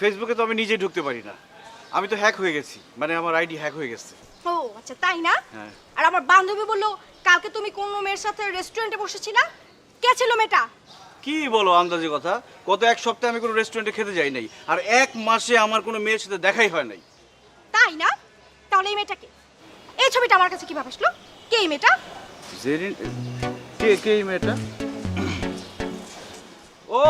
ফেসবুকে তো আমি নিজেই ঢুকতে পারি না, আমি তো হ্যাক হয়ে গেছি, মানে আমার আইডি হ্যাক হয়ে গেছে। ও আচ্ছা, তাই না? হ্যাঁ। আর আমার বান্ধবী বললো কালকে তুমি কোন মেয়ের সাথে রেস্টুরেন্টে বসেছিলা, কে ছিল মেয়েটা? কি বলো আন্দাজে কথা, গত এক সপ্তাহে আমি কোনো রেস্টুরেন্টে খেতে যাই নাই, আর এক মাসে আমার কোনো মেয়ের সাথে দেখাই হয় নাই। তাই না? তাহলে এই মেয়েটাকে, এই ছবিটা আমার কাছে কিভাবে আসলো? কে এই মেয়েটা? জেরিন, কে কে এই মেয়েটা? ও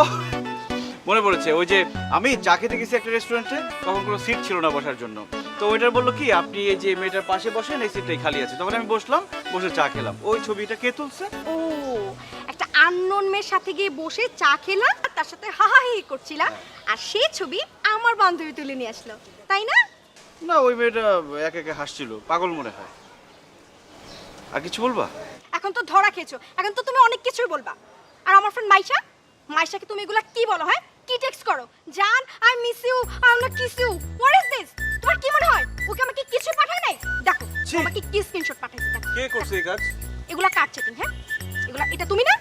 মনে পড়েছে, ওই যে আমি চা খেতে গেছি একটা রেস্টুরেন্টে, তখন কোনো সিট ছিল না বসার জন্য, তো ওইটার বললো কি আপনি এই যে মেয়েটার পাশে বসেন, এই সিটটাই খালি আছে, তখন আমি বসলাম, বসে চা খেলাম। ওই ছবিটা কে তুলছে? ও, একটা আননোন মেয়ের সাথে গিয়ে বসে চা খেলা আর তার সাথে হাহাহি করছিলা, আর সেই ছবি আমার বান্ধবী তুলে নিয়ে আসলো, তাই না? না, ওই মেয়েটা একা একা হাসছিল, পাগল মনে হয়। আর কিছু বলবা? এখন তো ধরা খেয়েছো, এখন তো তুমি অনেক কিছুই বলবা। আর আমার ফ্রেন্ড মাইশা, মাইশাকে তুমি এগুলা কি বলো? হ্যাঁ, কি টেক্সট করো? জান, I miss you, I am not kiss you, what is this? তোমার কি মনে হয় ওকে আমাকে কিছু পাঠায় নাই? দেখো ছি। আমাকে কি স্ক্রিনশট পাঠাইছে, দেখো। কে করছে এই কাজ? এগুলা কার চেকিং? হ্যাঁ, এগুলা, এটা তুমি না?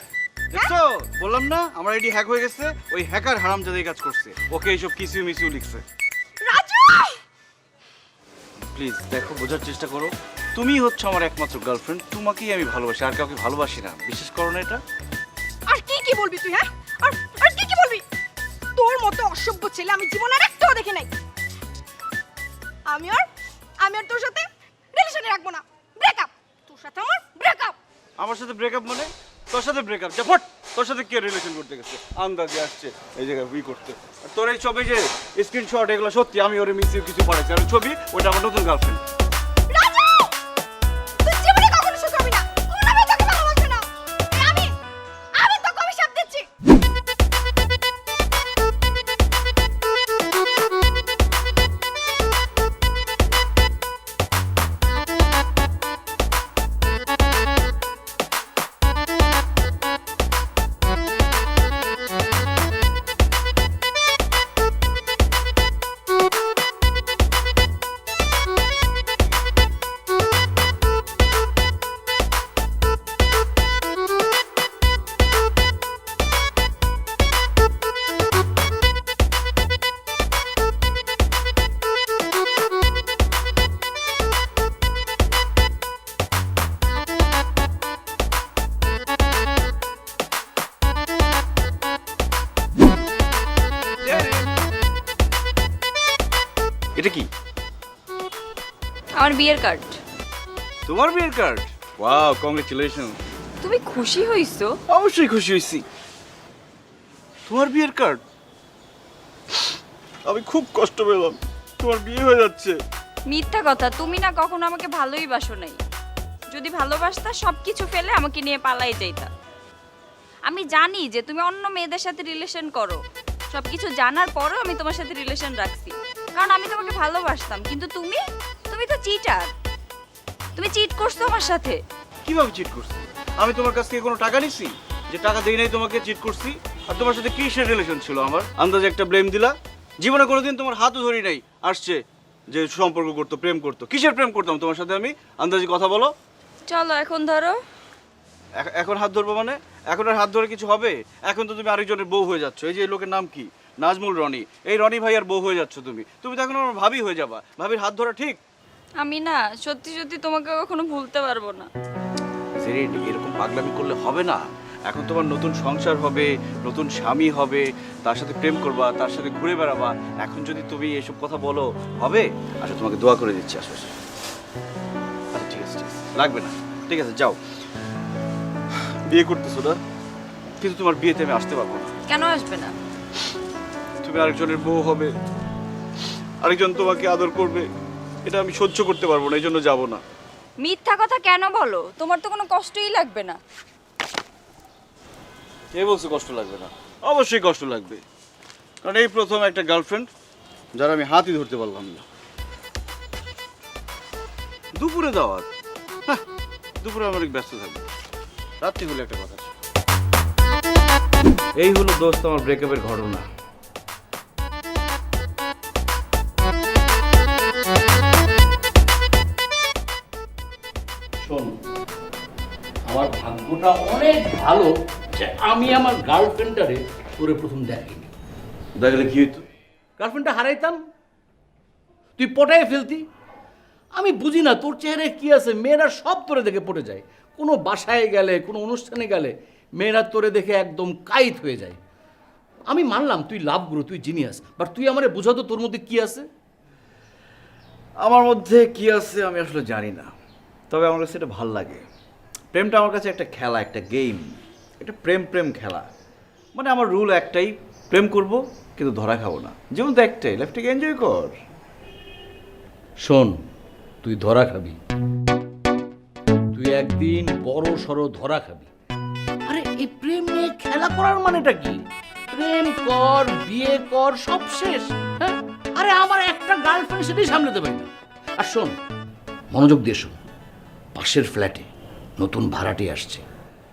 দেখছো, বললাম না আমার আইডি হ্যাক হয়ে গেছে, ওই হ্যাকার হারামজাদা এই কাজ করছে, ওকে এইসব কিসিউ মিসিউ লিখছে। রাজু, প্লিজ দেখো, বোঝার চেষ্টা করো, তুমি হচ্ছে আমার একমাত্র গার্লফ্রেন্ড, তোমাকেই আমি ভালোবাসি, আর কাউকে ভালোবাসি না, বিশ্বাস করো না এটা? আর কি কি বলবি তুই? হ্যাঁ, আর কি কি বলবি? তোর মতো অসভ্য ছেলে আমি জীবনে আর একটাও দেখি নাই। আমি আর তোর সাথে রিলেশনে রাখবো না, ব্রেকআপ। তোর সাথে আমার ব্রেকআপ। আমার সাথে ব্রেকআপ মানে? তোর সাথে ব্রেকআপ? জাফট, তোর সাথে কে রিলেশন করতে গেছে? আন্দাজে আসছে এই জায়গায় বই করতে। আর তোর এই ছবি যে স্ক্রিনশট, এগুলো সত্যি, আমি ওরে মিস কিছু পাঠাইছি, আর ওই ছবি ওটা আমার নতুন গার্লফ্রেন্ড। রাজু, তুই জীবনে কখনো সুখ পাবি না, কোনো মেয়ে তোকে ভালোবাসবে না। এই আমি তোকে অভিশাপ দিচ্ছি। এটা কি? আমার বিয়ের কার্ড। তোমার বিয়ের কার্ড? Wow, congratulation. তুমি খুশি হইছো? অবশ্যই খুশি হয়েছি। তোমার বিয়ের কার্ড? আমি খুব কষ্ট পেলাম, তোমার বিয়ে হয়ে যাচ্ছে। মিথ্যা কথা, তুমি না কখনো আমাকে ভালোই বাসো নাই। যদি ভালোবাসতা সবকিছু ফেলে আমাকে নিয়ে পালাই যাইতা। আমি জানি যে তুমি অন্য মেয়েদের সাথে রিলেশন করো, সবকিছু জানার পরেও আমি তোমার সাথে রিলেশন রাখছি, কারণ আমি তোমাকে ভালোবাসতাম। কিন্তু তুমি তো চিটার, তুমি চিট করছো আমার সাথে। কিভাবে চিট করছি? আমি তোমার কাছ থেকে কোনো টাকা নিছি? যে টাকা দেই নাই তোমাকে চিট করছি? আর তোমার সাথে কিসের রিলেশন ছিল আমার? আন্দাজে একটা ব্লেম দিলা। জীবনে কোনোদিন তোমার হাতও ধরি নাই, আসছে যে সম্পর্ক করতো, প্রেম করতো। কিসের প্রেম করতাম তোমার সাথে আমি? আন্দাজে কথা বলো। চলো এখন ধরো। এখন হাত ধরবো মানে? এখন আর হাত ধরে কিছু হবে? এখন তো তুমি আরেকজনের বউ হয়ে যাচ্ছ। এই যে এই লোকের নাম কি? নাজমুল রনি। এই রনি ভাইয়ার বউ হয়ে যাচ্ছ তুমি। তুমি তো এখন আমার ভাবি হয়ে যাবা। ভাবির হাত ধরা ঠিক? আমি না সত্যি সত্যি তোমাকে কখনো ভুলতে পারবো না। জেরিন, এরকম পাগলামি করলে হবে না। এখন তোমার নতুন সংসার হবে, নতুন স্বামী হবে, তার সাথে প্রেম করবা, তার সাথে ঘুরে বেড়াবা। এখন যদি তুমি এসব কথা বলো হবে? আচ্ছা, তোমাকে দোয়া করে দিচ্ছি আশেপাশে। আচ্ছা ঠিক আছে, ঠিক আছে, লাগবে না, ঠিক আছে, যাও। বিয়ে করতেছো না, কিন্তু তোমার বিয়েতে আমি আসতে পারবো না। কেন আসবে না? তুমি আরেকজনের বউ হবে, আরেকজন তোমাকে আদর করবে, এটা আমি সহ্য করতে পারবো না, এই জন্য যাবো না। মিথ্যা কথা কেন বলো? তোমার তো কোনো কষ্টই লাগবে না। কে বলছে কষ্ট লাগবে না? অবশ্যই কষ্ট লাগবে, কারণ এই প্রথম একটা গার্লফ্রেন্ড যারা আমি হাতই ধরতে পারলাম না। দুপুরে দাওয়াত, দুপুরে আমি অনেক ব্যস্ত থাকবো, রাত্রি হলে একটা কথা। এই হলো দোস্ত আমার ব্রেকআপের ঘটনা। শোন, আমার ভাগ্যটা অনেক ভালো যে আমি আমার গার্লফ্রেন্ডটারে তোরে প্রথম দেখিনি। দেখলে কি হইতো? গার্লফ্রেন্ডটা হারাইতাম, তুই পটায় ফেলতি। আমি বুঝি না তোর চেহারায় কি আছে, মেয়েরা সব তোরে দেখে পটে যায়। কোনো বাসায় গেলে, কোনো অনুষ্ঠানে গেলে মেয়েরা তোরে দেখে একদম কাইত হয়ে যায়। আমি মানলাম তুই লাভ গুরু, তুই জিনিয়াস, বাট তুই আমারে বুঝাতো তোর মধ্যে কি আছে। আমার মধ্যে কি আছে আমি আসলে জানি না, তবে আমার কাছে এটা ভাল লাগে। প্রেমটা আমার কাছে একটা খেলা, একটা গেম, একটা প্রেম খেলা। মানে আমার রুল একটাই, প্রেম করব কিন্তু ধরা খাবো না। যেমন তো একটাই, লাইফটাকে এনজয় কর। শোন, তুই ধরা খাবি, তুই একদিন বড় সড়ো ধরা খাবি। আরে এই প্রেম নিয়ে খেলা করার মানেটা কি? প্রেম কর, বিয়ে কর, সব শেষ। হ্যাঁ, আরে আমার একটা গার্লফ্রেন্ড সেটাই সামলাতে পারি না। আর শোন, মনোযোগ দিয়ে শোন, পাশের ফ্ল্যাটে নতুন ভাড়াটি আসছে,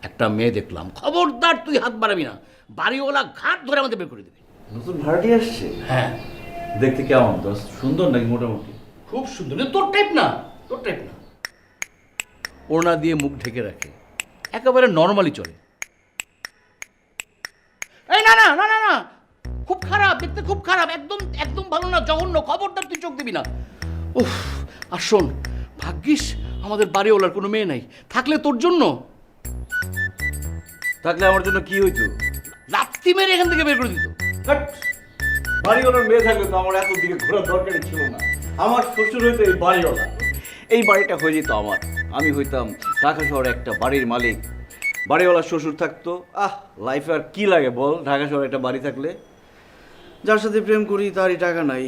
একটা মেয়ে দেখলাম, খবরদার তুই হাত বাড়াবি না, বাড়িওয়ালা ঘাট ধরে আমাদের বের করে দেবে। নতুন ভাড়াটি আসছে? হ্যাঁ, দেখতে কেমন? সুন্দর নাকি মোটামুটি? খুব সুন্দর, কিন্তু তোর টাইপ না, তোর টাইপ না। ওড়না দিয়ে মুখ ঢেকে রাখে, একেবারে নর্মালি চলে। এই না না না না না, খুব খারাপ দেখতে, খুব খারাপ, একদম একদম ভালো না, জঘন্য, খবরদার তুই চোখ দিবি না। উফ, আর শোন, ভাগ্যিস আমাদের বাড়িওয়ালার কোনো মেয়ে নাই, থাকলে তোর জন্য, থাকলে আমার জন্য কি হইতো? লাত্তি মেরে এখান থেকে বের করে দিত। বাড়িওয়ালার মেয়ে থাকলে তো আমার এত দিকে ঘোরার দরকারই ছিল না। আমার শ্বশুর হইতো এই বাড়িওয়ালা, এই বাড়িটা হয়ে যেত আমার, আমি হইতাম ঢাকা শহরে একটা বাড়ির মালিক। বাড়িওয়ালার শ্বশুর থাকতো, লাইফে আর কি লাগে বল ঢাকা শহরে একটা বাড়ি থাকলে। যার সাথে প্রেম করি তারই টাকা নাই।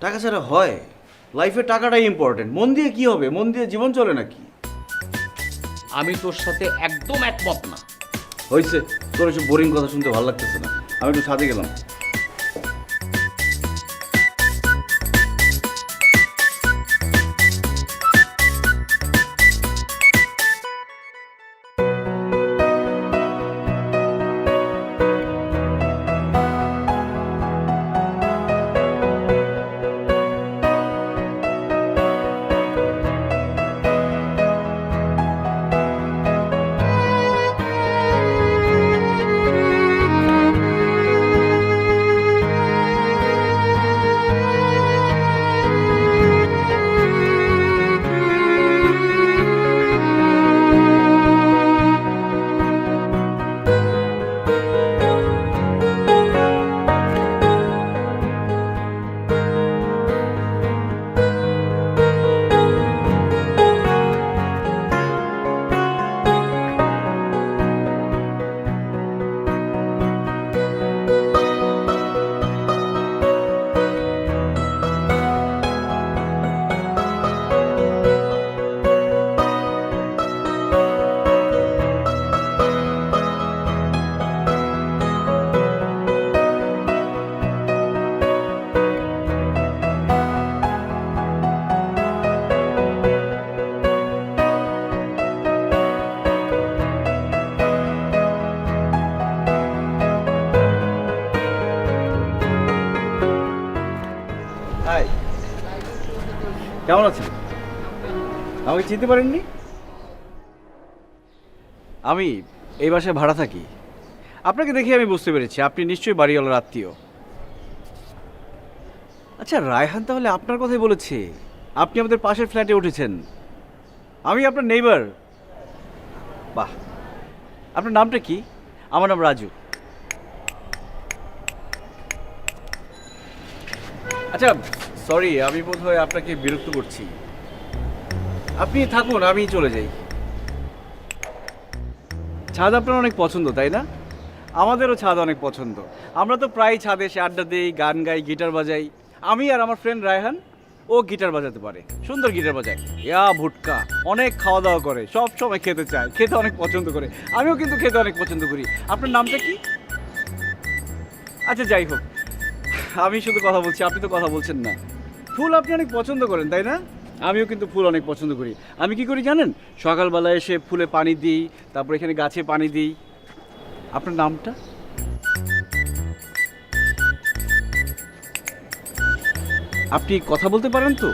টাকা ছাড়া হয়? লাইফে টাকাটাই ইম্পর্টেন্ট। মন দিয়ে কি হবে? মন দিয়ে জীবন চলে নাকি? আমি তোর সাথে একদম একমত না। হয়েছে, তোর এসব বোরিং কথা শুনতে ভালো লাগতেছে না, আমি একটু ছাদে গেলাম। হাই, কেমন আছেন? আমাকে চিনতে পারেননি? আমি এই বাসায় ভাড়া থাকি। আপনাকে দেখে আমি বুঝতে পেরেছি আপনি নিশ্চয়ই বাড়িওয়ালার আত্মীয়। আচ্ছা, রায়হান তাহলে আপনার কথাই বলেছে, আপনি আমাদের পাশের ফ্ল্যাটে উঠেছেন। আমি আপনার নেইবার। বাহ, আপনার নামটা কি? আমার নাম রাজু। আচ্ছা, সরি, আমি বোধহয় আপনাকে বিরক্ত করছি। আপনি থাকুন, আমি চলে যাই। ছাদ আপনার অনেক পছন্দ, তাই না? আমাদেরও ছাদ অনেক পছন্দ। আমরা তো প্রায় ছাদে এসে আড্ডা দিই, গান গাই, গিটার বাজাই। আমি আর আমার ফ্রেন্ড রায়হান, ও গিটার বাজাতে পারে, সুন্দর গিটার বাজায়, ভুটকা, অনেক খাওয়া দাওয়া করে, সব সময় খেতে চায়, খেতে অনেক পছন্দ করে। আমিও কিন্তু খেতে অনেক পছন্দ করি। আপনার নামটা কি? আচ্ছা, যাই হোক, আমি শুধু কথা বলছি, আপনি তো কথা বলছেন না। ফুল আপনি অনেক পছন্দ করেন, তাই না? আমিও কিন্তু ফুল অনেক পছন্দ করি। আমি কি করি জানেন? সকালবেলা এসে ফুলে পানি দিই, তারপর এখানে গাছে পানি দিই। আপনার নামটা? আপনি কথা বলতে পারেন তো?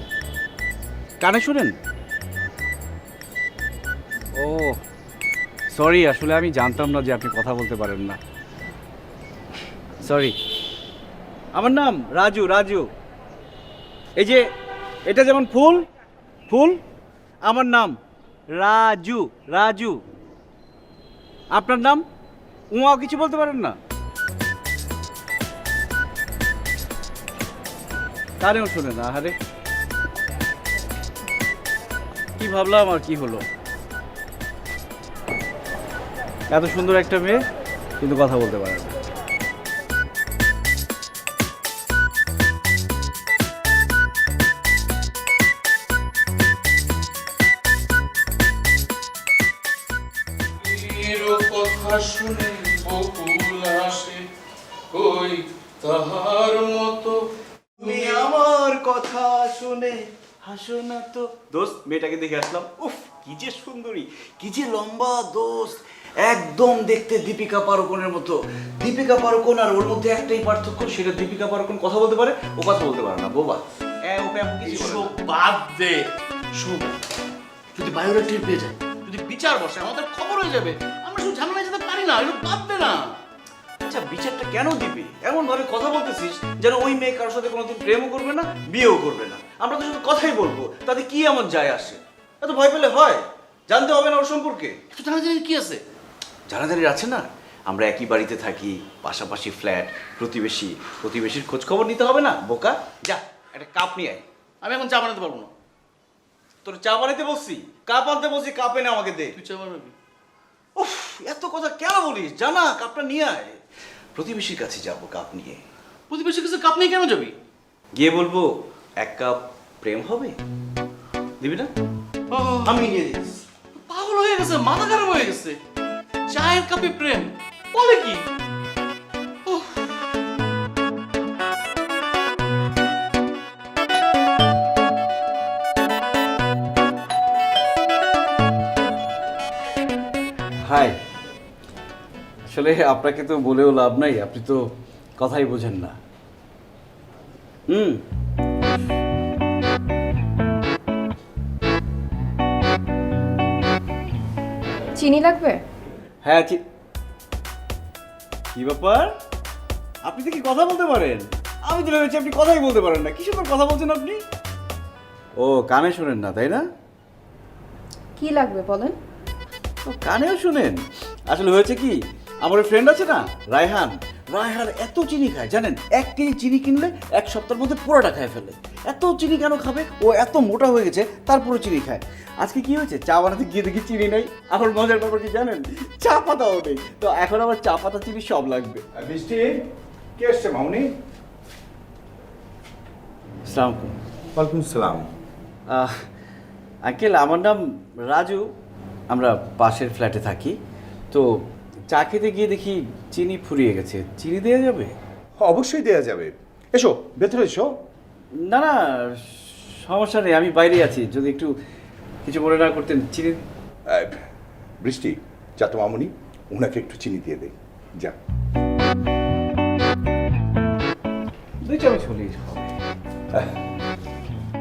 কানে শোনেন? ও সরি, আসলে আমি জানতাম না যে আপনি কথা বলতে পারেন না। সরি। আমার নাম রাজু। রাজু, এই যে এটা যেমন ফুল, ফুল, আমার নাম রাজু। রাজু, আপনার নাম? উমাও কিছু বলতে পারেন না? তারেও শোনে না। আরে কি ভাবলাম আর কি হলো। এত সুন্দর একটা মেয়ে কিন্তু কথা বলতে পারে না। কথা শুনে বকুল আসে, কই তাহার মতো। তুমি আমার কথা শুনে হাসো না তো। দোস্ত, মেয়েটাকে দেখে আসলাম। উফ, কি যে সুন্দরী, কি যে লম্বা দোস্ত, একদম দেখতে দীপিকা পাড়ুকোনের মতো। দীপিকা পাড়ুকোন আর ওর মধ্যে একটাই পার্থক্য, সেটা দীপিকা পাড়ুকোন কথা বলতে পারে, ও কথা বলতে পারে না। বোবা, ওকে এমন কিছু বলে এসব না। বাদ দে। শোন, যদি বায়োডাটা টের পেয়ে যায়, যদি বিচার বসে, আমাদের খবর হয়ে যাবে। আমরা শুধু ঝামেলায় যেতে পারি না, এগুলো বাদ দে না। আচ্ছা, বিচারটা কেন দিবি? এমন ভাবে কথা বলতেছিস যেন ওই মেয়ে কারোর সাথে কোনোদিন প্রেমও করবে না, বিয়েও করবে না। আমরা তো শুধু কথাই বলবো, তাতে কি এমন যায় আসে? এত ভয় পেলে হয়? জানতে হবে না ওর সম্পর্কে? একটু জানাজানি কি আছে? জানাজানির আছে না? আমরা একই বাড়িতে থাকি, পাশাপাশি ফ্ল্যাট, প্রতিবেশী। প্রতিবেশীর খোঁজ খবর নিতে হবে না? বোকা, যা একটা কাপ নিয়ে আয়। আমি এখন চা বানাতে পারবো না। তোর চা বানাইতে বলছি, কাপ আনতে বলছি, কাপ এনে আমাকে দে। তুই চা বানাবি? উফ, এত কথা কেন বলিস? জানা, কাপটা নিয়ে আয়। প্রতিবেশীর কাছে যাবো কাপ নিয়ে। প্রতিবেশীর কাছে কাপ নিয়ে কেন যাবি? গিয়ে বলবো এক কাপ প্রেম হবে, দিবি না? আমি নিয়ে দিস। পাগল হয়ে গেছে, মাথা খারাপ হয়ে গেছে। চায়ের কাপে প্রেম বলে কি? উফ। হাই, আসলে আপনাকে তো বলেও লাভ নাই, আপনি তো কথাই বোঝেন না। চিনি লাগবে? হ্যাঁ, কি ব্যাপার? আপনি তো কি কথা বলতে পারেন? আমি তো ভেবেছি আপনি কথাই বলতে পারেন না। কি সুন্দর কথা বলছেন আপনি। ও, কানে শোনেন না তাই না? কি লাগবে বলেন? ও, কানেও শুনেন। আসলে হয়েছে কি, আমার ফ্রেন্ড আছে না, রায়হান। রায়হান এত চিনি খায় জানেন, 1 কেজি চিনি কিনলে 1 সপ্তাহের মধ্যে পুরোটা খায় ফেলে। এত চিনি কেন খাবে? ও এত মোটা হয়ে গেছে, তারপরে চিনি খায়। আজকে কি হয়েছে, চা বানাতে গিয়ে দেখি চিনি নেই। আমার মজার ব্যাপার কি জানেন, চা পাতাও নেই। তো এখন আমার চা পাতা চিনি সব লাগবে। বৃষ্টি, কে এসছে মামনি? সালাম। ওয়ালাইকুম সালাম। আঙ্কেল, আমার নাম রাজু, আমরা পাশের ফ্ল্যাটে থাকি। তো চা খেতে গিয়ে দেখি চিনি ফুরিয়ে গেছে, চিনি দেওয়া যাবে? অবশ্যই দেয়া যাবে, এসো ভেতরে এসো। না না, সমস্যা নেই, আমি বাইরে আছি। যদি একটু কিছু মনে না করতেন, চিনি। বৃষ্টি, যা তো মামনি, ওনাকে একটু চিনি দিয়ে দে, যা। 2 চামচ হলেই হবে।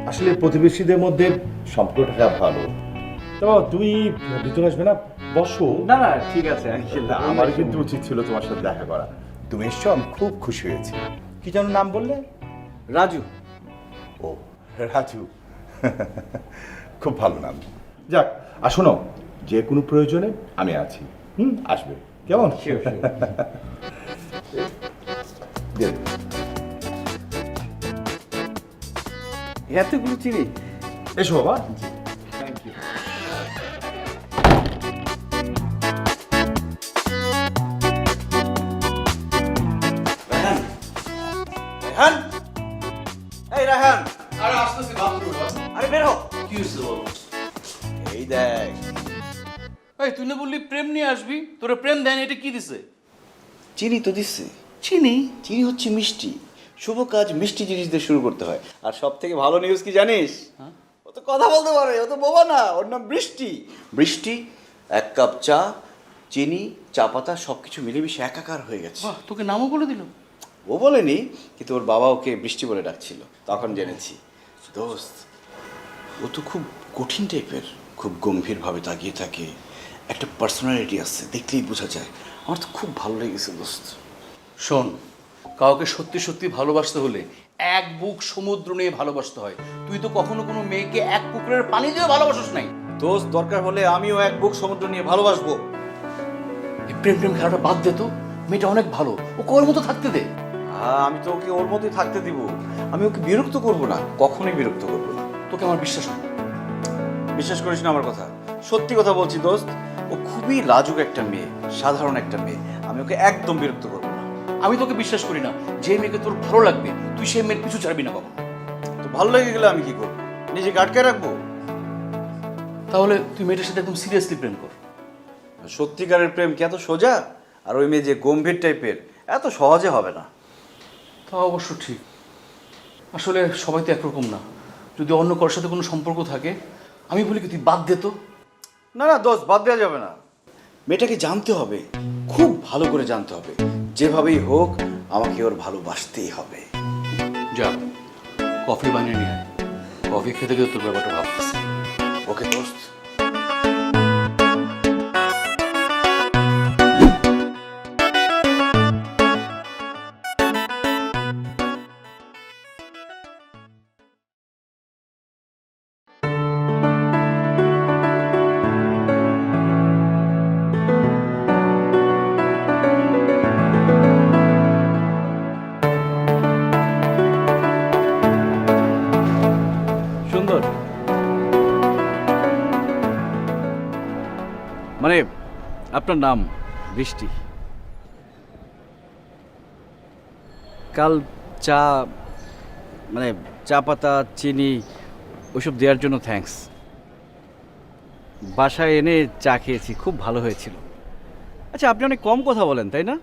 আসলে প্রতিবেশীদের মধ্যে সম্পর্কটা ভালো। তো তুমি ভিতরে আসবে না, বসো। না না, ঠিক আছে আঙ্কেল। আমার কিন্তু উচিত ছিল তোমার সাথে দেখা করা। তুমি এসছো, আমি খুব খুশি হয়েছি। কি যেন নাম বললে? রাজু। ও, রাজু, খুব ভালো নাম। যাক, আর শোনো, যে কোনো প্রয়োজনে আমি আছি। আসবে কেমন? Sure, sure. দিয়ে দে। এতগুলো চিনি? এসো বাবা। Thank you. রায়হান, রায়হান, এই রায়হান, আরে আসতেছি বাথরুমে। আরে বের হ। কি হয়েছে বল? এই দেখ। এই তুই না বললি প্রেম নিয়ে আসবি, তোরা প্রেম দেয়নি, এটা কি দিছে? চিনি তো দিচ্ছে। চিনি? চিনি হচ্ছে মিষ্টি। শুভ কাজ মিষ্টি জিনিস দিয়ে শুরু করতে হয়। আর সব থেকে ভালো নিউজ কি জানিস? ও তো কথা বলতে পারে, ও তো বোবা না। ওর নাম বৃষ্টি। বৃষ্টি 1 কাপ চা, চিনি, চা পাতা সব কিছু মিলেমিশে একাকার হয়ে গেছে। বাহ, তোকে নামও বলে দিল? ও বলেনি, কিন্তু ওর বাবা ওকে বৃষ্টি বলে ডাকছিল, তখন জেনেছি। দোস্ত, ও তো খুব কঠিন টাইপের, খুব গম্ভীরভাবে তাকিয়ে থাকে, একটা পার্সোনালিটি আছে, দেখলেই বোঝা যায়। আমার তো খুব ভালো লেগেছে দোস্ত। শোন, কাউকে সত্যি সত্যি ভালোবাসতে হলে এক বুক সমুদ্র নিয়ে ভালোবাসতে হয়। তুই তো কখনো কোনো মেয়েকে এক পুকুরের পানি দিয়ে ভালোবাসিস নাই। দোস্ত, দরকার হলে আমিও এক বুক সমুদ্র নিয়ে ভালোবাসবো। এই প্রেম প্রেম খেলাটা বাদ দে তো, মেয়েটা অনেক ভালো, ও ওর মতো থাকতে দে। আমি তো ওকে ওর মতোই থাকতে দিব, আমি ওকে বিরক্ত করব না, কখনোই বিরক্ত করব না। তোকে আমার বিশ্বাস হয়। বিশ্বাস করিস না আমার কথা? সত্যি কথা বলছি দোস্ত, ও খুবই লাজুক একটা মেয়ে, সাধারণ একটা মেয়ে, আমি ওকে একদম বিরক্ত করব না। আমি তোকে বিশ্বাস করি না, যে মেয়েকে তোর ভালো লাগবে তুই সেই মেয়ের পিছু ছাড়বি না কখনো। তো ভালো লেগে গেলে আমি কি করব? নিজেকে আটকে রাখবো? তাহলে তুই মেয়েটার সাথে একদম সিরিয়াসলি প্রেম কর। সত্যিকারের প্রেম কি এত সোজা? আর ওই মেয়ে যে গম্ভীর টাইপের, এত সহজে হবে না। তা অবশ্য ঠিক। আসলে সবাই তো একরকম না। যদি অন্য কারোর সাথে কোনো সম্পর্ক থাকে, আমি বলি কি তুই বাদ দে তো। না না দোস্ত, বাদ দেওয়া যাবে না। মেয়েটাকে জানতে হবে, খুব ভালো করে জানতে হবে। যেভাবেই হোক আমাকে ওর ভালোবাসতেই হবে। যা কফি বানিয়ে নিয়ে আয়, কফি খেতে খেতে তোর ব্যাপারটা ভাবতেছি। ওকে দোস্ত। সুন্দর, মানে আপনার নাম বৃষ্টি। কাল চা, মানে চা পাতা, চিনি ওইসব দেওয়ার জন্য থ্যাঙ্কস। বাসায় এনে চা খেয়েছি, খুব ভালো হয়েছিল। আচ্ছা, আপনি অনেক কম কথা বলেন তাই না?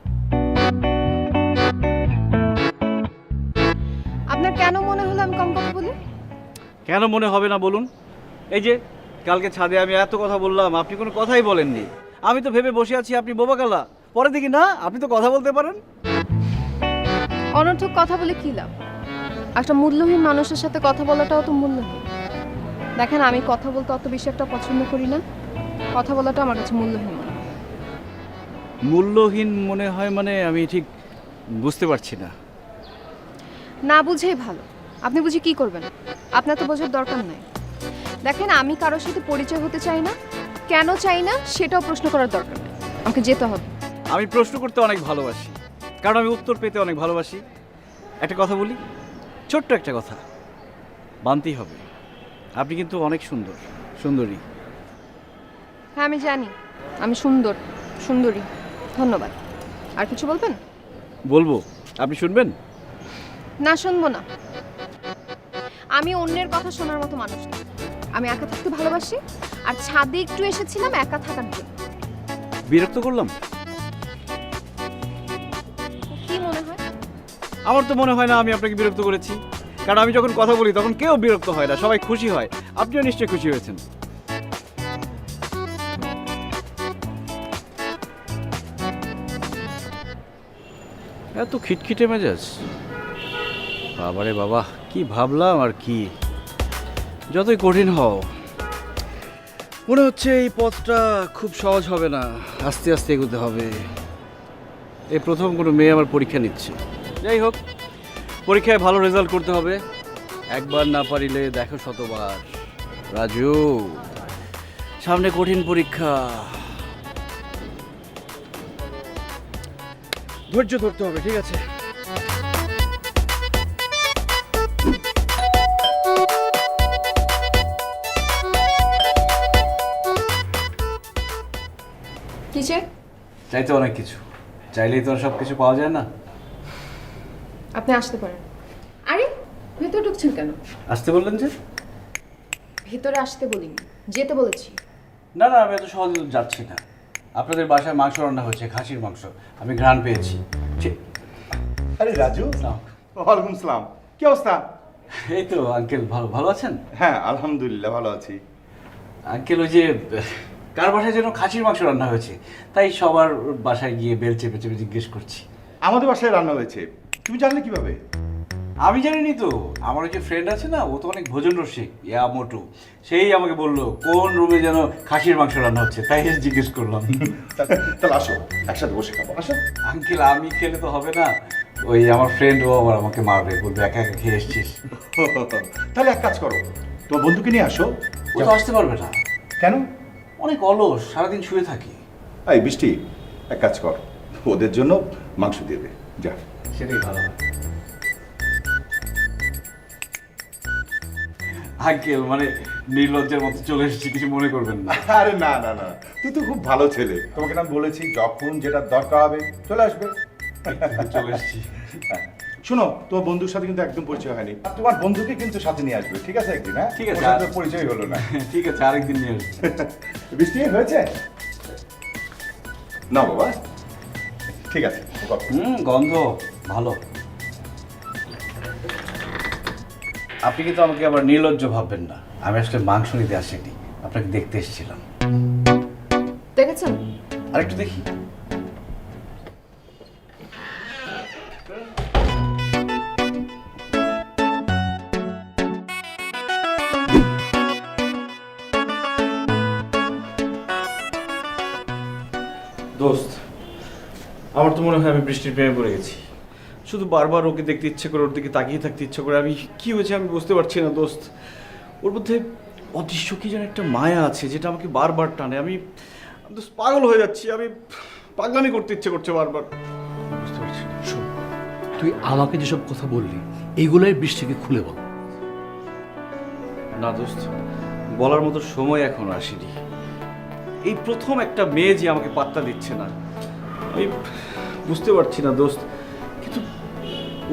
আপনার কেন মনে হলো আমি কম কথা বলি? কেন মনে হবে না বলুন? এই যে কালকে ছাদে আমি এত কথা বললাম, আপনি কোনো কথাই বলেননি। আমি তো ভেবে বসে আছি আপনি বোবা কালা, পরে দেখি না আপনি তো কথা বলতে পারেন। অনর্থক কথা বলে কি লাভ? একটা মূল্যহীন মানুষের সাথে কথা বলাটাও তো মূল্যহীন। দেখেন, আমি কথা বলতে অত বেশি একটা পছন্দ করি না। কথা বলাটা আমার কাছে মূল্যহীন মনে হয়। মূল্যহীন মনে হয় মানে আমি ঠিক বুঝতে পারছি না। না বুঝেই ভালো। আপনি বুঝি কি করবেন? আপনার তো বোঝার দরকার নাই। দেখেন, আমি কারোর সাথে পরিচয় হতে চাই না। কেন চাই না সেটাও প্রশ্ন করার দরকার নেই, আমাকে যেতে হবে। আমি প্রশ্ন করতে অনেক ভালোবাসি, কারণ আমি উত্তর পেতে অনেক ভালোবাসি। একটা কথা বলি, ছোট্ট একটা কথা, মানতেই হবে। আপনি কিন্তু অনেক সুন্দর, সুন্দরী। হ্যাঁ, আমি জানি আমি সুন্দর, সুন্দরী। ধন্যবাদ। আর কিছু বলবেন? বলবো, আপনি শুনবেন? না, শুনবো না। আমি অন্যের কথা শোনার মতো মানুষ না। আমি একা থাকতে ভালোবাসি, আর ছাদে একটু এসেছিলাম একা থাকার জন্য। বিরক্ত করলাম? কি মনে হয়? আমার তো মনে হয় না আমি আপনাকে বিরক্ত করেছি, কারণ আমি যখন কথা বলি তখন কেউ বিরক্ত হয় না, সবাই খুশি হয়। আপনিও নিশ্চয়ই খুশি হয়েছেন। এত খিটখিটে মেজাজ, বাবারে বাবা, কি ভাবলাম আর কি। যতই কঠিন হও, মনে হচ্ছে এই পথটা খুব সহজ হবে না, আস্তে আস্তে এগোতে হবে। এই প্রথম কোনো মেয়ে আমার পরীক্ষা নিচ্ছে। যাই হোক, পরীক্ষায় ভালো রেজাল্ট করতে হবে। একবার না পারিলে দেখো শতবার। রাজু, সামনে কঠিন পরীক্ষা, ধৈর্য ধরতে হবে, ঠিক আছে? কি চাই? চাইতে অনেক কিছু, চাইলেই তো আর সব কিছু পাওয়া যায় না। আপনি আসতে পারেন। আরে, ভেতরে ঢুকছেন কেন? আসতে বললেন যে? ভেতরে আসতে বলিনি, যেতে বলেছি। না না, আমি এত সহজে যাচ্ছি না। আপনাদের বাসায় মাংস রান্না হয়েছে, খাসির মাংস, আমি ঘ্রাণ পেয়েছি। আরে রাজু, ওয়ালাইকুম সালাম। কি অবস্থা? এই তো আঙ্কেল, ভালো ভালো আছেন? হ্যাঁ, আলহামদুলিল্লাহ ভালো আছি। আঙ্কেল, ওই যে কার বাসায় যেন খাসির মাংস রান্না হয়েছে, তাই সবার বাসায় গিয়ে বেল চেপে চেপে জিজ্ঞেস করছি। আমাদের বাসায় রান্না হয়েছে, তুমি জানলে কিভাবে? আমি জানিনি তো, আমার ওই যে ফ্রেন্ড আছে না, ও তো অনেক ভোজন রসিক, ইয়া মোটু, সেই আমাকে বললো কোন রুমে যেন খাসির মাংস রান্না হচ্ছে, তাই জিজ্ঞেস করলাম। তাহলে আসো একসাথে বসে খাবো, আসো। আঙ্কেল আমি খেলে তো হবে না, ওই আমার ফ্রেন্ড ও আবার আমাকে মারবে, বলবে একা একা খেয়ে এসছিস। তাহলে এক কাজ করো, তোমার বন্ধুকে নিয়ে আসো। ও তো আসতে পারবে না, কেন? অনেক অলস, সারাদিন শুয়ে থাকি। এই বৃষ্টি, এক কাজ কর, ওদের জন্য মাংস দিয়ে দে, যা। সেটাই ভালো হয়। আঙ্কেল মানে নির্লজ্জের মতো চলে এসেছি, কিছু মনে করবেন না। আরে না না না, তুই তো খুব ভালো ছেলে, তোমাকে না বলেছি যখন যেটা দরকার হবে চলে আসবে। চলে এসেছি। শোনো, তোমার বন্ধুর সাথে কিন্তু একদম পরিচয় হয়নি, আর তোমার বন্ধুকে কিন্তু সাথে নিয়ে আসবে, ঠিক আছে একদিন? হ্যাঁ ঠিক আছে। ওর সাথে পরিচয় হলো না। ঠিক আছে, আরেকদিন নিয়ে আসছি। বৃষ্টি হয়েছে না বাবা? ঠিক আছে, গন্ধ ভালো। আপনি কিন্তু আমাকে আবার নির্লজ্জ ভাববেন না, আমি আসলে মাংস নিতে আসিনি, আপনাকে দেখতে এসেছিলাম। দেখেছেন? আরেকটু দেখি। দোস্ত, আমার তো মনে হয় আমি বৃষ্টির প্রেমে পড়ে গেছি। শুধু বারবার ওকে দেখতে ইচ্ছে করে, ওর দিকে তাকিয়ে থাকতে ইচ্ছে করে। আমি কি হয়েছে আমি বুঝতে পারছি না দোস্ত। ওর মধ্যে অদৃশ্য কি যেন একটা মায়া আছে যেটা আমাকে বারবার টানে। আমি দোস্ত পাগল হয়ে যাচ্ছি, আমি পাগলামি করতে ইচ্ছে করছে বারবার। বুঝতে পারছি না। শোন, তুই আমাকে যেসব কথা বললি এইগুলোই বৃষ্টিকে খুলে বল। না দোস্ত, বলার মতো সময় এখনো আসেনি। এই প্রথম একটা মেয়ে যে আমাকে পাত্তা দিচ্ছে না, আমি বুঝতে পারছি না দোস্ত। কিন্তু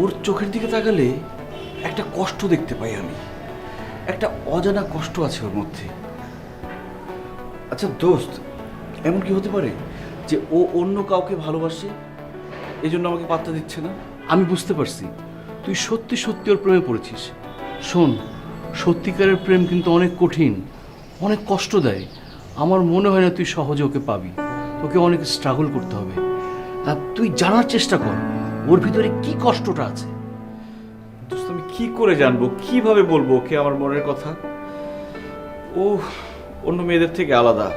ওর চোখের দিকে তাকালে একটা কষ্ট দেখতে পাই আমি, একটা অজানা কষ্ট আছে ওর মধ্যে। আচ্ছা দোস্ত, এমন কি হতে পারে যে ও অন্য কাউকে ভালোবাসে, এই জন্য আমাকে পাত্তা দিচ্ছে না? আমি বুঝতে পারছি তুই সত্যি সত্যি ওর প্রেমে পড়েছিস। শোন, সত্যিকারের প্রেম কিন্তু অনেক কঠিন, অনেক কষ্ট দেয়। আমার মনে হয় না তুই সহজে ওকে পাবি, তোকে অনেক স্ট্রাগল করতে হবে। আর তুই জানার চেষ্টা কর ওর ভিতরে কি কষ্টটা আছে। দোস্ত আমি কি করে জানবো, কিভাবে বলবো ওকে আমার মনের কথা? ও অন্য মেয়েদের থেকে আলাদা,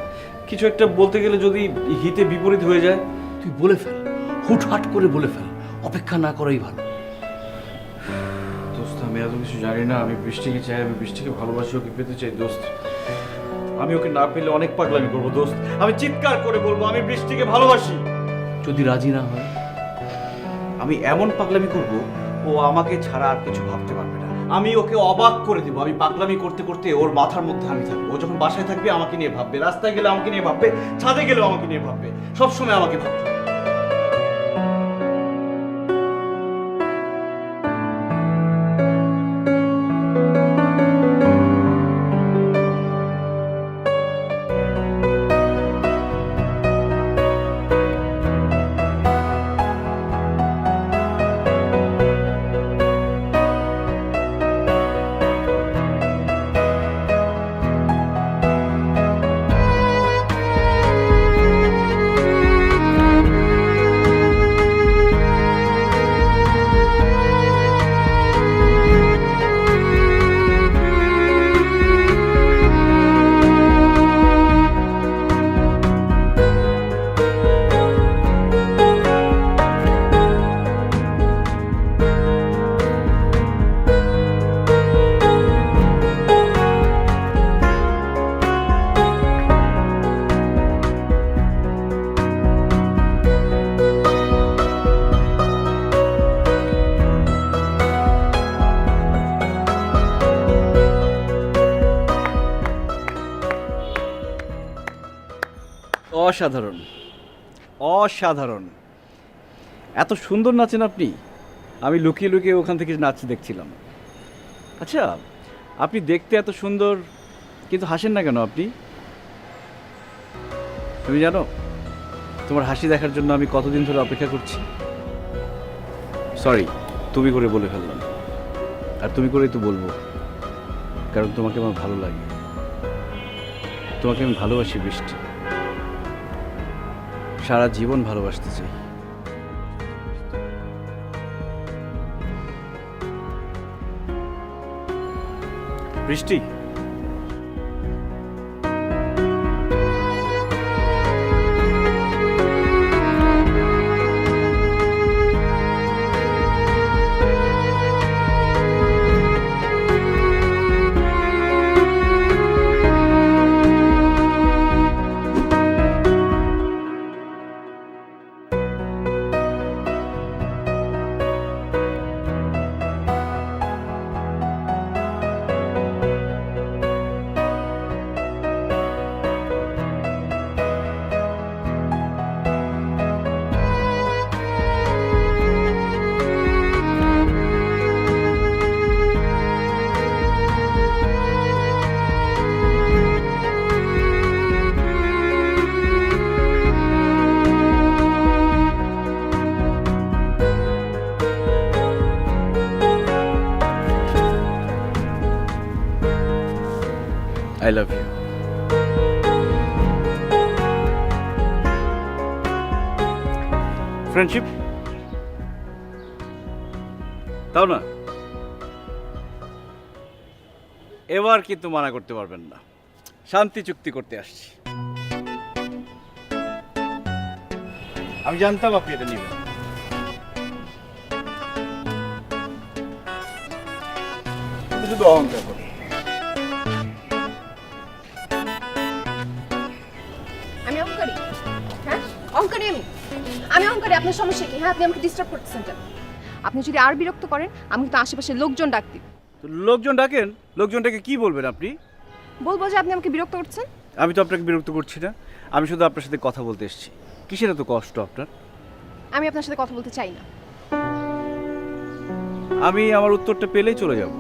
কিছু একটা বলতে গেলে যদি হিতে বিপরীত হয়ে যায়। তুই বলে ফেল, হুটহাট করে বলে ফেল, অপেক্ষা না করাই ভালো। দোস্ত আমি এত কিছু জানি না, আমি বৃষ্টিকে চাই, আমি বৃষ্টিকে ভালোবাসি, ওকে পেতে চাই দোস্ত। আমি ওকে না পেলে অনেক পাগলামি করবো দোস্ত, আমি চিৎকার করে বলবো আমি বৃষ্টিকে ভালোবাসি। যদি রাজি না হয়? আমি এমন পাগলামি করব ও আমাকে ছাড়া আর কিছু ভাবতে পারবে না। আমি ওকে অবাক করে দেবো, আমি পাগলামি করতে করতে ওর মাথার মধ্যে আমি থাকবো। ও যখন বাসায় থাকবে আমাকে নিয়ে ভাববে, রাস্তায় গেলে আমাকে নিয়ে ভাববে, ছাদে গেলেও আমাকে নিয়ে ভাববে, সবসময় আমাকে ভাববে। অসাধারণ, অসাধারণ, এত সুন্দর নাচেন আপনি। আমি লুকিয়ে লুকিয়ে ওখান থেকে নাচ দেখছিলাম। আচ্ছা, আপনি দেখতে এত সুন্দর কিন্তু হাসেন না কেন আপনি? তুমি জানো তোমার হাসি দেখার জন্য আমি কতদিন ধরে অপেক্ষা করছি? সরি, তুমি করে বলে ফেললাম। আর তুমি করেই তো বলবো, কারণ তোমাকে আমার ভালো লাগে। তোমাকে আমি ভালোবাসি বৃষ্টি, সারা জীবন ভালোবাসতে চাই। বৃষ্টি, I love you. ফ্রেন্ডশিপ তাও না, এবার কিন্তু মানা করতে পারবেন না, শান্তি চুক্তি করতে আসছি। আমি জানতাম আপনি এটা নেবেন। কিন্তু শুধু অহংকার করে। আমি অহংকারী? হ্যাঁ, অহংকারী আমি অহংকারী। আপনার সমস্যা কি? হ্যাঁ, আপনি আমাকে ডিস্টার্ব করতেছেন কেন? আপনি যদি আর বিরক্ত করেন আমি কিন্তু আশেপাশের লোকজন ডাক দিব। তো লোকজন ডাকেন, লোকজনটাকে কি বলবেন আপনি? বলবো যে আপনি আমাকে বিরক্ত করছেন। আমি তো আপনাকে বিরক্ত করছি না, আমি শুধু আপনার সাথে কথা বলতে এসেছি। কিসের এত কষ্ট আপনার? আমি আপনার সাথে কথা বলতে চাই না। আমি আমার উত্তরটা পেলেই চলে যাব।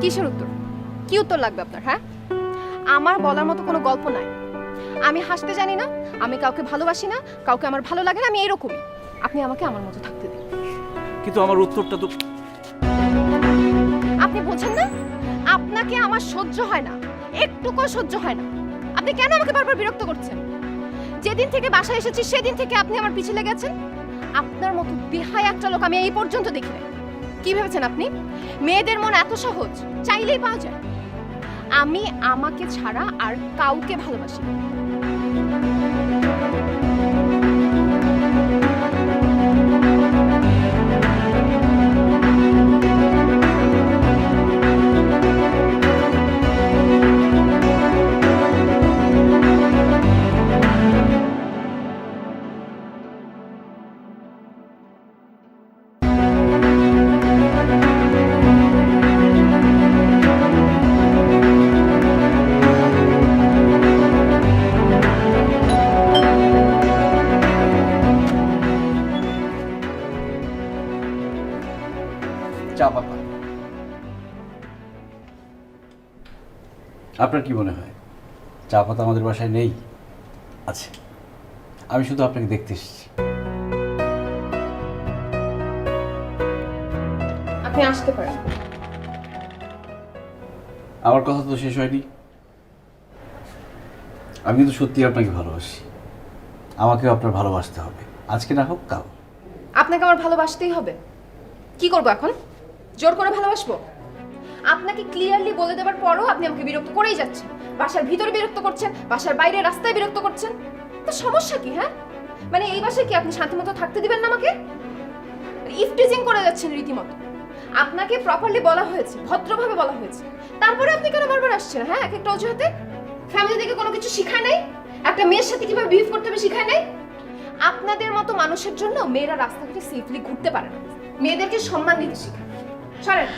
কিসের উত্তর? কি উত্তর লাগবে আপনার? হ্যাঁ, আমার বলার মতো কোনো গল্প নাই। আমি হাসতে জানি না, আমি কাউকে ভালোবাসি না, কাউকে আমার ভালো লাগে না, আমি এরকমই। আপনি আমাকে আমার মতো থাকতে দিন। কিন্তু আমার উত্তরটা তো আপনি বোঝেন না? আপনাকে আমার সহ্য হয় না, একটুকু সহ্য হয় না। আপনি কেন আমাকে বারবার বিরক্ত করছেন? যেদিন থেকে বাসায় এসেছি সেদিন থেকে আপনি আমার পিছে লেগেছেন। আপনার মতো বেহায়া একটা লোক আমি এই পর্যন্ত দেখি নাই। কি ভেবেছেন আপনি মেয়েদের মন এত সহজ? চাইলেই পাওয়া যায়? আমি আমাকে ছাড়া আর কাউকে ভালোবাসি না। চা পাপা। আপনার কি মনে হয় চা পাতা আমাদের বাসায় নেই? আছে, আমি শুধু আপনাকে দেখতে এসেছি। আপনি আসতে পারেন। আমার কথা তো শেষ হয়নি। আমি কিন্তু সত্যি আপনাকে ভালোবাসি, আমাকেও আপনার ভালোবাসতে হবে, আজকে না হোক কাল। আপনাকে আমার ভালোবাসতেই হবে। কি করবো এখন? জোর করে ভালোবাসবো? আপনাকে ক্লিয়ারলি বলে দেওয়ার পরও আপনি আমাকে বিরক্ত করেই যাচ্ছেন। বাসার ভিতরে বিরক্ত করছেন, বাসার বাইরে রাস্তায় বিরক্ত করছেন। তো সমস্যা কি? হ্যাঁ, মানে এই বাসায় কি আপনি শান্তিমতো থাকতে দিবেন না আমাকে? ইফটিজিং করে যাচ্ছেন রীতিমতো। আপনাকে প্রপারলি বলা হয়েছে, ভদ্রভাবে বলা হয়েছে, তারপরে আপনি কেন বারবার আসছেন? হ্যাঁ, এক একটা অজুহাতে। ফ্যামিলি থেকে কোনো কিছু শিখায় নাই? একটা মেয়ের সাথে কিভাবে বিহেভ করতে হবে শিখায় নাই? আপনাদের মতো মানুষের জন্য মেয়েরা রাস্তাঘাটে সেফলি ঘুরতে পারে না। মেয়েদেরকে সম্মান দিতে শিখায়। সরেন।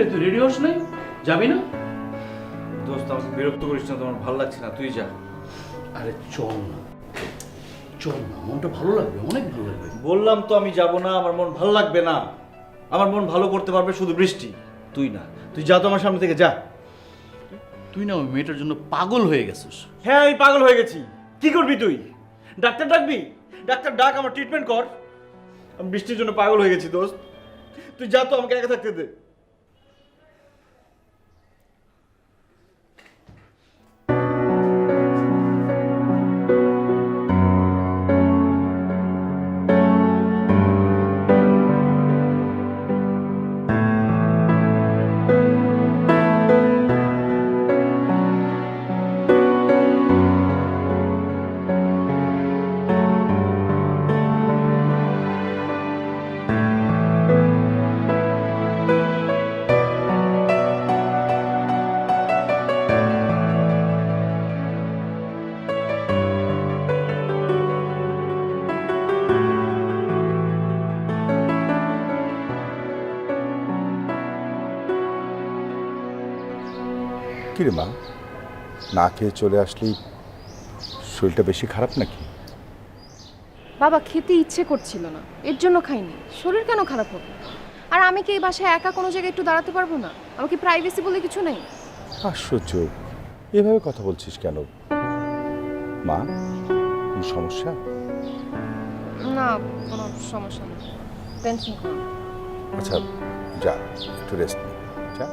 রে, তুই রেডি হস নাই? যাবি না? দোস্ত আমাকে বিরক্ত করিস না, তোমার ভালো লাগছে না, তুই যা। আরে চল না, চল না, মনটা ভালো লাগবে, অনেক ভালো লাগবে। বললাম তো আমি যাব না, আমার মন ভালো লাগবে না। আমার মন ভালো করতে পারবে শুধু বৃষ্টি, তুই না। তুই যা তো আমার সামনে থেকে যা। তুই না ওই মেয়েটার জন্য পাগল হয়ে গেছিস। হ্যাঁ আমি পাগল হয়ে গেছি। কি করবি তুই? ডাক্তার ডাকবি? ডাক্তার ডাক, আমার ট্রিটমেন্ট কর। আমি বৃষ্টির জন্য পাগল হয়ে গেছি দোস্ত। তুই যা তো, আমাকে একা থাকতে দে। কিরে মা, না খেয়ে চলে আসলি? শরীরটা বেশি খারাপ নাকি? বাবা, খেতে ইচ্ছে করছিল না, এর জন্য খাইনি। শরীর কেন খারাপ হবে? আর আমি কি এই বাসায় একা কোনো জায়গায় একটু দাঁড়াতে পারবো না? আমাকে প্রাইভেসি বলে কিছু নেই? আশ্চর্য, এভাবে কথা বলছিস কেন মা? কোনো সমস্যা? না, কোনো সমস্যা নেই, টেনশন করো না। আচ্ছা যা, একটু রেস্ট নে, যা।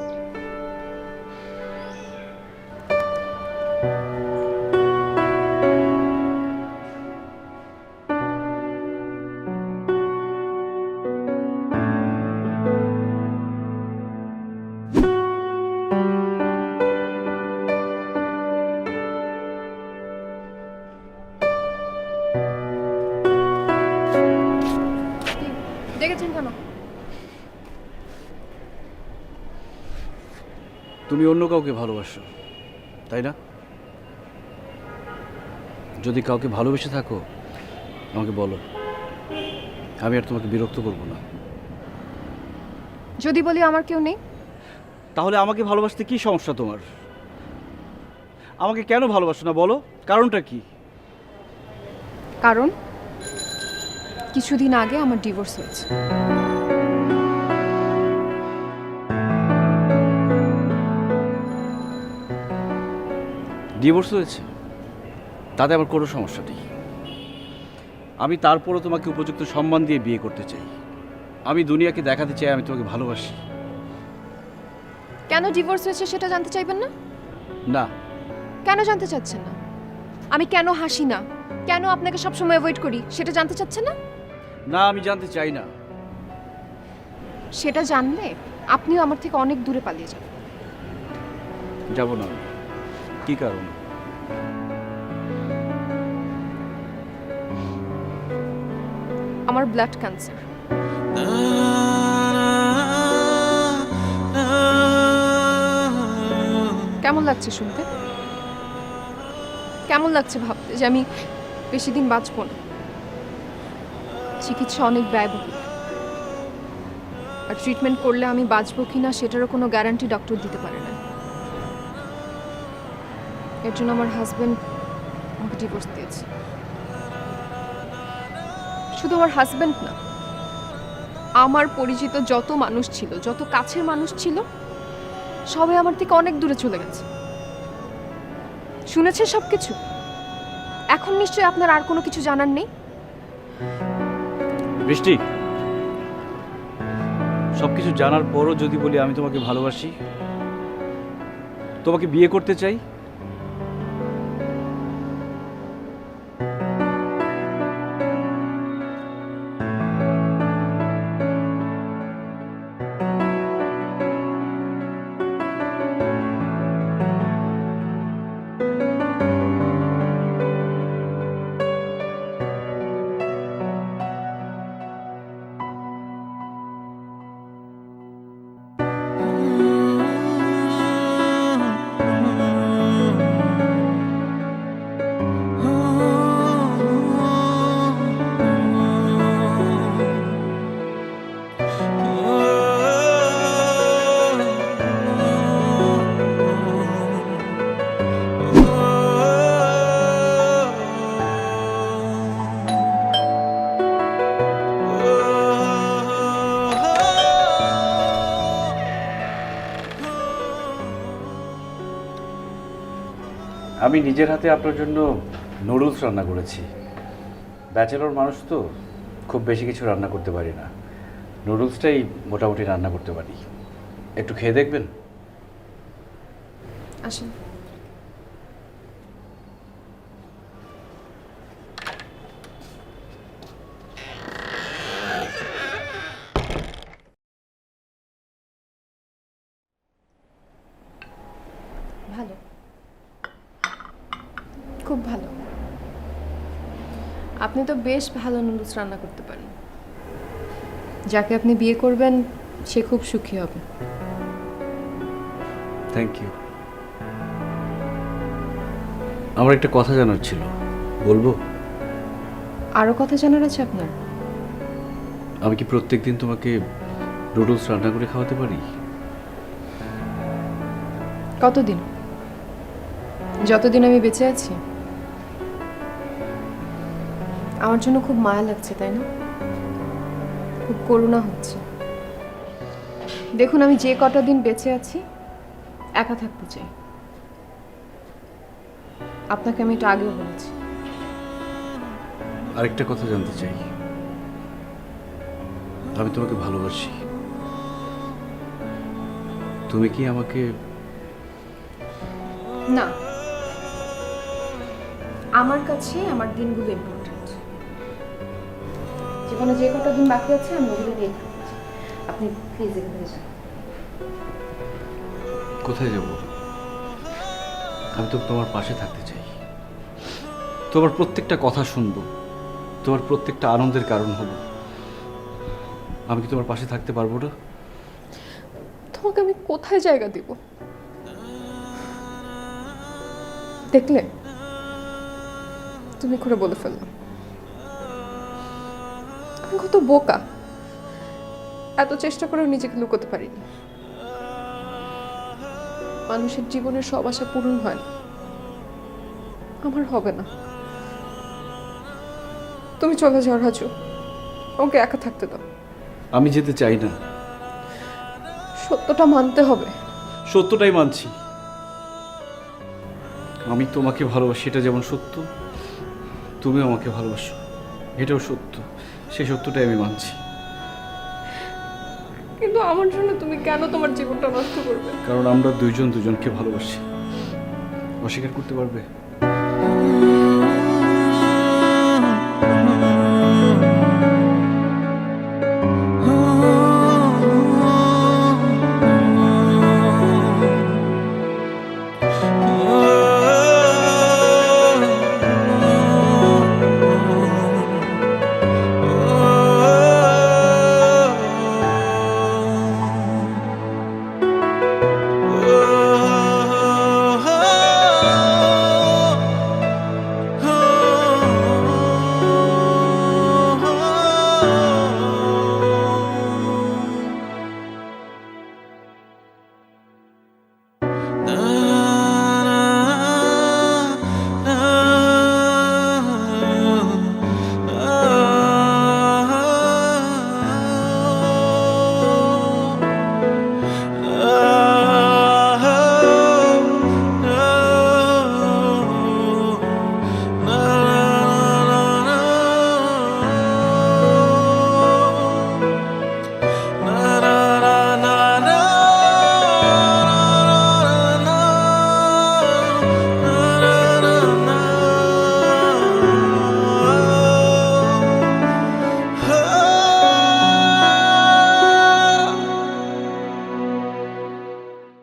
দেখেছেন কেন? তুমি অন্য কাউকে ভালোবাসো, তাই না? যদি কাউকে ভালোবেসে থাকো আমাকে বলো, আমি আর তোমাকে বিরক্ত করব না। যদি বলি আমার কেউ নেই? তাহলে আমাকে ভালোবাসতে কি সমস্যা তোমার? আমাকে কেন ভালোবাসো না বলো, কারণটা কি? কারণ কিছুদিন আগে আমার ডিভোর্স হয়েছে। ডিভোর্স হয়েছে? তাতে আমার কোনো সমস্যা নেই। আমি তারপরও তোমাকে উপযুক্ত সম্মান দিয়ে বিয়ে করতে চাই। আমি দুনিয়াকে দেখাতে চাই আমি তোমাকে ভালোবাসি। কেন ডিভোর্স হয়েছে সেটা জানতে চাইবেন না? না। কেন জানতে চাচ্ছেন না? আমি কেন হাসি না, কেন আপনাকে সবসময় অ্যাভয়েড করি সেটা জানতে চাচ্ছেন না? না, আমি জানতে চাই না। সেটা জানলে আপনিও আমার থেকে অনেক দূরে পালিয়ে যাবেন। যাব না আমি। কি কারণ? আমার ব্লাড ক্যান্সার। কেমন লাগছে শুনতে? কেমন লাগছে ভাবতে যে আমি বেশি দিন বাঁচবো না? চিকিৎসা অনেক ব্যয়বহুল, আর ট্রিটমেন্ট করলে আমি বাঁচবো কিনা সেটারও কোনো গ্যারান্টি ডক্টর দিতে পারে না। এর জন্য আমার হাজবেন্ড আমাকে ডিভোর্স দিয়েছে। শুধু আমার হাজবেন্ড না, আমার পরিচিত যত মানুষ ছিল, যত কাছের মানুষ ছিল, সবাই আমার থেকে অনেক দূরে চলে গেছে। শুনেছেন সবকিছু? এখন নিশ্চয়ই আপনার আর কোনো কিছু জানার নেই। বৃষ্টি, সবকিছু জানার পরও যদি বলি আমি তোমাকে ভালোবাসি, তোমাকে বিয়ে করতে চাই, আমি নিজের হাতে আপনার জন্য নুডলস রান্না করেছি। ব্যাচেলর মানুষ তো খুব বেশি কিছু রান্না করতে পারি না, নুডলসটাই মোটামুটি রান্না করতে পারি। একটু খেয়ে দেখবেন? আসেন। ভালো, খুব ভালো। আপনি তো বেশ ভালো নুডলস রান্না করতে পারেন। যাকে আপনি বিয়ে করবেন সে খুব সুখী হবে। Thank you. আমার একটা কথা জানার ছিল, বলবো? আরও কথা জানার আছে আপনার? আমি কি প্রত্যেকদিন তোমাকে নুডলস রান্না করে খাওয়াতে পারি? কতদিন? যতদিন আমি বেঁচে আছি। আমার জন্য খুব মায়া লাগছে, তাই না? খুব করুণা হচ্ছে। দেখুন, আমি যে কটা দিন বেঁচে আছি একা থাকতে চাই। আপনাকে আমি এটা আগেও বলেছি। আরেকটা কথা জানতে চাই, আমি তোমাকে ভালোবাসি। তুমি কি আমাকে? না, আমার কাছে আমার দিনগুলো ইম্পর্টেন্ট। জীবনে যে কটা দিন বাকি আছে আমি ওগুলো নিয়ে থাকতে চাই। আপনি প্লিজ এখান থেকে যান। কোথায় যাব? আমি তো তোমার পাশে থাকতে চাই, তোমার প্রত্যেকটা কথা শুনবো, তোমার প্রত্যেকটা আনন্দের কারণ হব। আমি কি তোমার পাশে থাকতে পারবো না? তোমাকে আমি কোথায় জায়গা দিব? দেখলে, তুমি করে বলে ফেললাম। আমি কত বোকা, এত চেষ্টা করেও নিজেকে লুকোতে পারিনি। মানুষের জীবনের সব আশা পূরণ হয় না, আমার হবে না। তুমি চলে যাও রাজু, ওকে একা থাকতে দাও। আমি যেতে চাই না। সত্যটা মানতে হবে। সত্যটাই মানছি। আমি তোমাকে ভালোবাসি, এটা যেমন সত্য, তুমিও আমাকে ভালোবাসো, এটাও সত্য। সেই সত্যটাই আমি মানছি। কিন্তু আমার জন্য তুমি কেন তোমার জীবনটা নষ্ট করবে? কারণ আমরা দুইজন দুজনকে ভালোবাসি। অস্বীকার করতে পারবে?